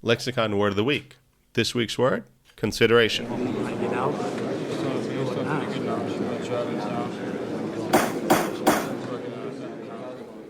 Lexicon Word of the Week. This week's word, consideration.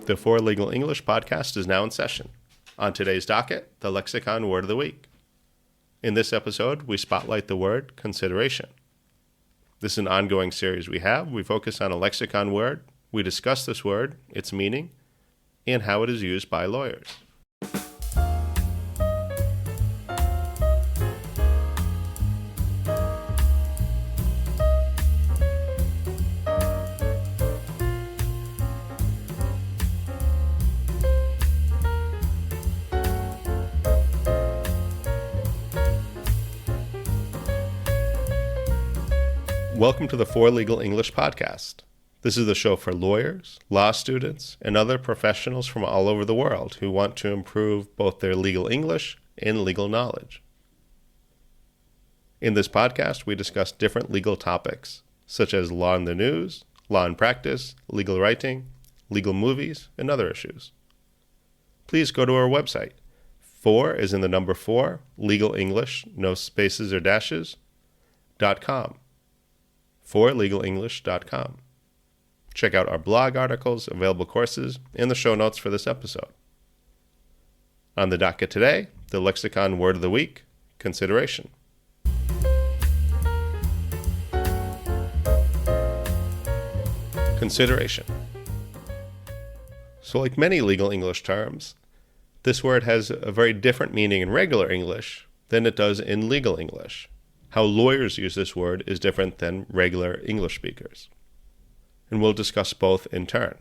The For Legal English podcast is now in session. On today's docket, the Lexicon Word of the Week. In this episode, we spotlight the word consideration. This is an ongoing series we have. We focus on a lexicon word. We discuss this word, its meaning, and how it is used by lawyers. Welcome to the For Legal English podcast. This is the show for lawyers, law students, and other professionals from all over the world who want to improve both their legal English and legal knowledge. In this podcast, we discuss different legal topics, such as law in the news, law in practice, legal writing, legal movies, and other issues. Please go to our website. 4 is in the number 4, Legal English, no spaces or dashes, .com. forlegalenglish.com. Check out our blog articles, available courses, and the show notes for this episode. On the docket today, the Lexicon Word of the Week, consideration. Consideration. So like many legal English terms, this word has a very different meaning in regular English than it does in legal English. How lawyers use this word is different than regular English speakers. And we'll discuss both in turn.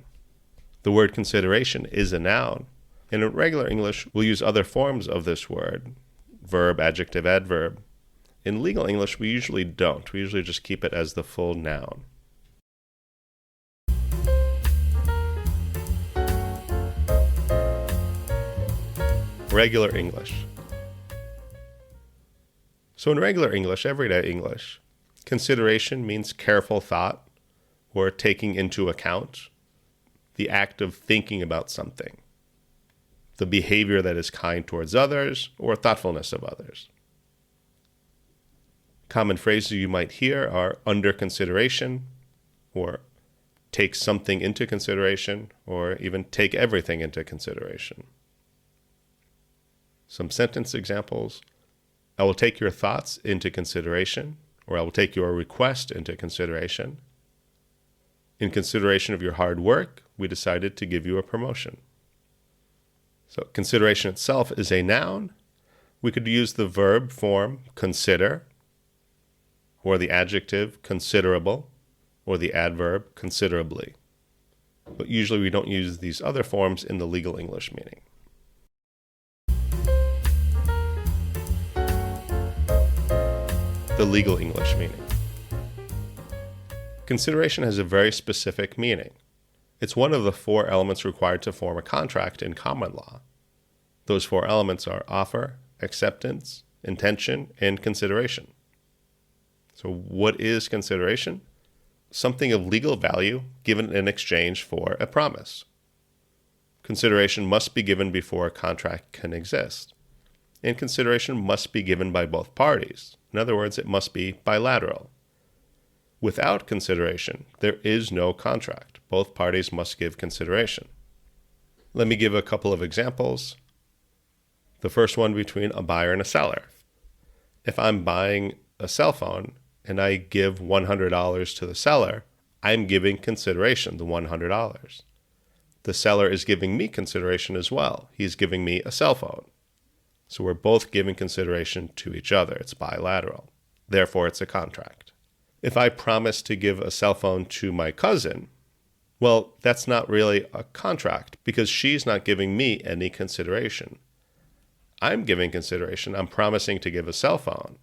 The word consideration is a noun, and in regular English, we'll use other forms of this word, verb, adjective, adverb. In legal English, we usually don't. We usually just keep it as the full noun. Regular English. So in regular English, everyday English, consideration means careful thought or taking into account, the act of thinking about something, the behavior that is kind towards others or thoughtfulness of others. Common phrases you might hear are under consideration, or take something into consideration, or even take everything into consideration. Some sentence examples. I will take your thoughts into consideration, or I will take your request into consideration. In consideration of your hard work, we decided to give you a promotion. So consideration itself is a noun. We could use the verb form consider, or the adjective considerable, or the adverb considerably. But usually we don't use these other forms in the legal English meaning. The legal English meaning. Consideration has a very specific meaning. It's one of the 4 elements required to form a contract in common law. Those 4 elements are offer, acceptance, intention, and consideration. So what is consideration? Something of legal value given in exchange for a promise. Consideration must be given before a contract can exist. And consideration must be given by both parties. In other words, it must be bilateral. Without consideration, there is no contract. Both parties must give consideration. Let me give a couple of examples. The first one between a buyer and a seller. If I'm buying a cell phone and I give $100 to the seller, I'm giving consideration, the $100. The seller is giving me consideration as well. He's giving me a cell phone. So we're both giving consideration to each other. It's bilateral. Therefore, it's a contract. If I promise to give a cell phone to my cousin, well, that's not really a contract because she's not giving me any consideration. I'm giving consideration. I'm promising to give a cell phone.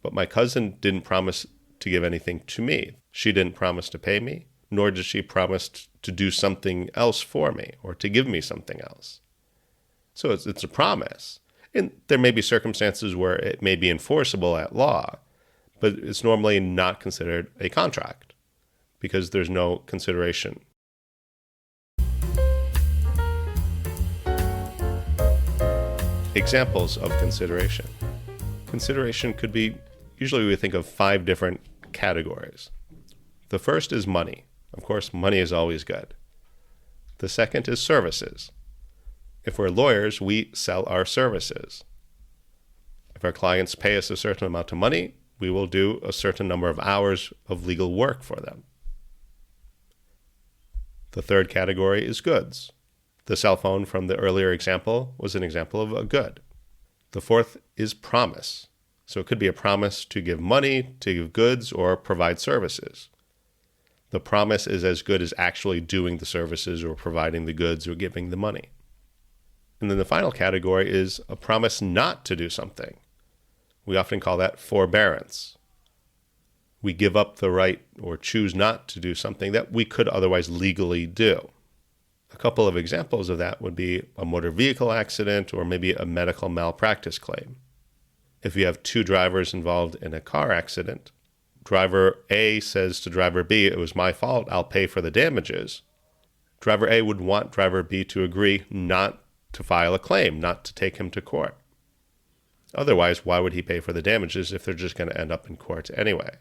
But my cousin didn't promise to give anything to me. She didn't promise to pay me, nor did she promise to do something else for me or to give me something else. So it's a promise. And there may be circumstances where it may be enforceable at law, but it's normally not considered a contract because there's no consideration. Examples of consideration. Consideration could be, usually we think of 5 different categories. The first is money. Of course, money is always good. The second is services. If we're lawyers, we sell our services. If our clients pay us a certain amount of money, we will do a certain number of hours of legal work for them. The third category is goods. The cell phone from the earlier example was an example of a good. The fourth is promise. So it could be a promise to give money, to give goods, or provide services. The promise is as good as actually doing the services or providing the goods or giving the money. And then the final category is a promise not to do something. We often call that forbearance. We give up the right or choose not to do something that we could otherwise legally do. A couple of examples of that would be a motor vehicle accident or maybe a medical malpractice claim. If you have 2 drivers involved in a car accident, driver A says to driver B, "It was my fault, I'll pay for the damages." Driver A would want driver B to agree not to file a claim, not to take him to court. Otherwise, why would he pay for the damages if they're just going to end up in court anyway?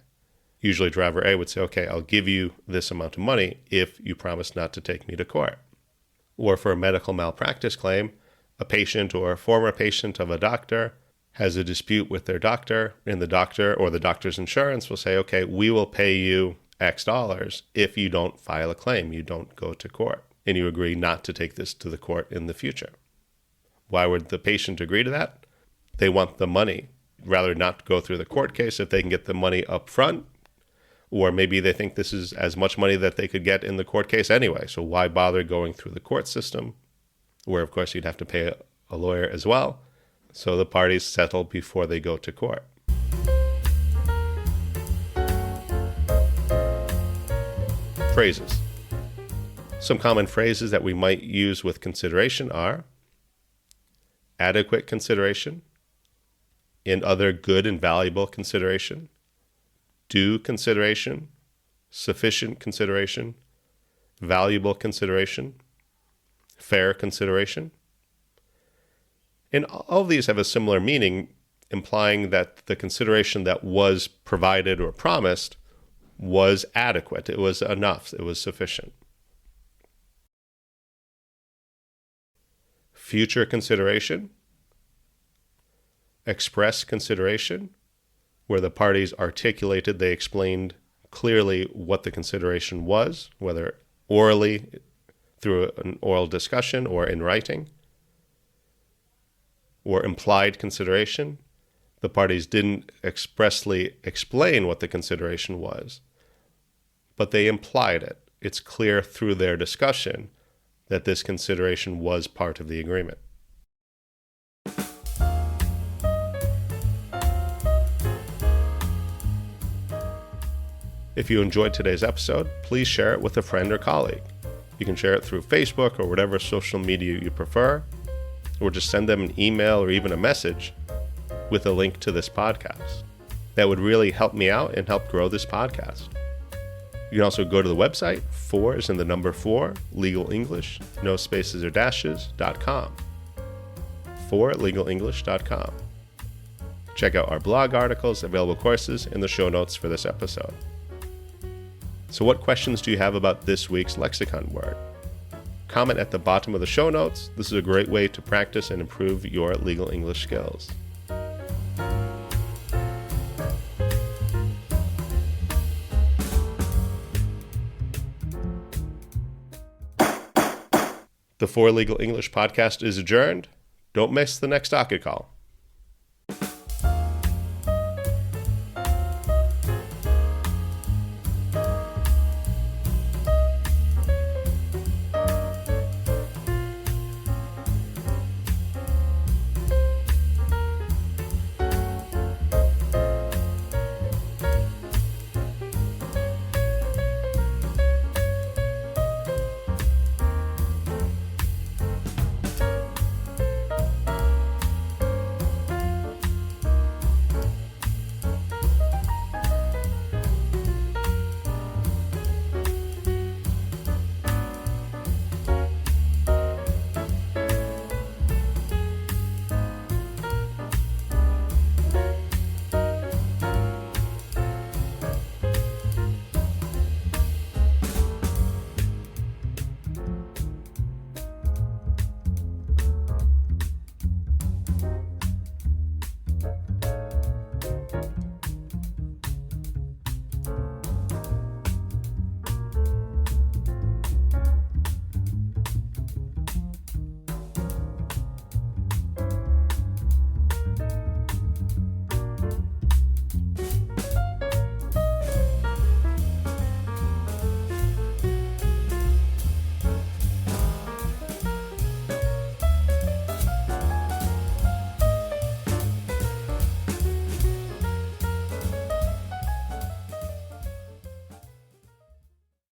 Usually driver A would say, "Okay, I'll give you this amount of money if you promise not to take me to court." Or for a medical malpractice claim, a patient or a former patient of a doctor has a dispute with their doctor, and the doctor or the doctor's insurance will say, "Okay, we will pay you X dollars if you don't file a claim, you don't go to court, and you agree not to take this to the court in the future." Why would the patient agree to that? They want the money, rather not go through the court case if they can get the money up front, or maybe they think this is as much money that they could get in the court case anyway, so why bother going through the court system, where of course you'd have to pay a lawyer as well. So the parties settle before they go to court. Phrases. Some common phrases that we might use with consideration are adequate consideration, in other good and valuable consideration, due consideration, sufficient consideration, valuable consideration, fair consideration. And all of these have a similar meaning, implying that the consideration that was provided or promised was adequate. It was enough. It was sufficient. Future consideration. Express consideration, where the parties articulated, they explained clearly what the consideration was, whether orally through an oral discussion or in writing. Or implied consideration. The parties didn't expressly explain what the consideration was, but they implied it. It's clear through their discussion that this consideration was part of the agreement. If you enjoyed today's episode, please share it with a friend or colleague. You can share it through Facebook or whatever social media you prefer, or just send them an email or even a message with a link to this podcast. That would really help me out and help grow this podcast. You can also go to the website, 4 is in the number 4, Legal English, no spaces or dashes.com. 4legalenglish.com. Check out our blog articles, available courses, and the show notes for this episode. So what questions do you have about this week's Lexicon Word? Comment at the bottom of the show notes. This is a great way to practice and improve your legal English skills. The 4 Legal English podcast is adjourned. Don't miss the next docket call.